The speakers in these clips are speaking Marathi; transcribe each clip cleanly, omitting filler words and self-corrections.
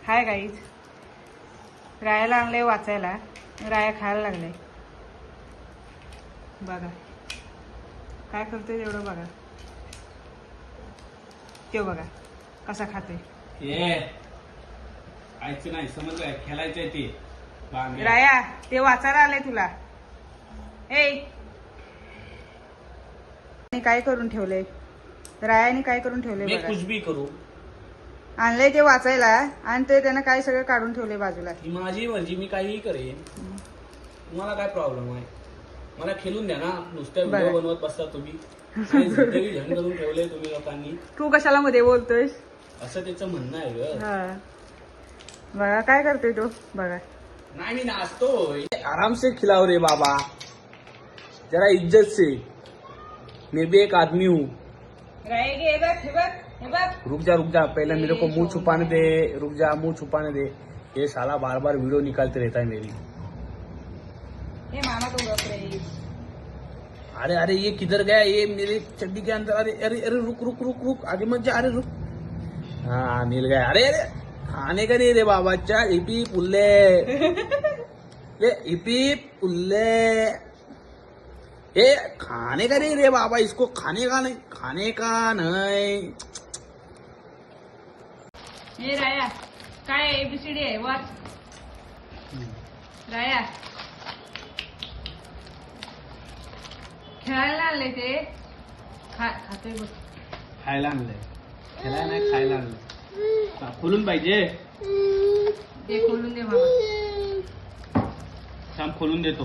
हाय गाईज, रायाला आणलंय वाचायला, राया खायला लागलाय. बघा काय करतोय तेवढं बघा. ते बघा कसा खातोय. खायचं नाही समजलंय, खेळायचंय ते. राया ते वाचायला आलंय तुला. काय करून ठेवलंय रायाने, काय करून ठेवलंय मी बघा. कुछ भी करू, आणलंय ते वाचायला आणि ते त्यानं काय सगळं काढून ठेवलंय बाजूला. ही माझी मर्जी, मी काहीही करेन. तुम्हाला काय प्रॉब्लेम आहे? मला खेळून द्या ना. नुसत्या व्हिडिओ बनवत बसता तुम्ही. जिंदगी झंड करून ठेवले तुम्ही लोकांनी. तू कशाला मध्ये बोलतोय असं त्याचं म्हणणं आहे ग. बघा काय करतोय तो बघा. नाही मी नाचतोय. आराम से खिलाओ रे बाबा, जरा इज्जत से. मैं भी एक आदमी हूँ. रुक जा पहले मेरे को मुंह छुपाने दे. रुक जा, मुंह छुपाने दे. ये साला बार बार वीडियो निकालते रहता है मेरी. मामा तो रख रही. अरे ये किधर गया? ये मेरे चड्डी के अंदर. अरे रुक आगे मत जा. अरे रुक. हाँ मिल गया. अरे खाने का नहीं रे बाबा. अच्छा इपी पुल्ले. ये इपी पुल्ले. ये खाने का नहीं रे बाबा. इसको खाने का नहीं. हे राया काय एबीसीडी आहे वाच. राया खेळायला आणले ते खातोय बघ. खायला आणलंय. खेळायला नाही, खायला आणलंय. खोलून पाहिजे. ते खोलून दे मामा. थांब खोलून देतो.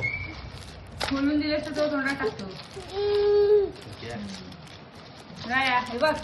खोलून दिलेस तर तो तोंडात टाकतो. राया हे बघ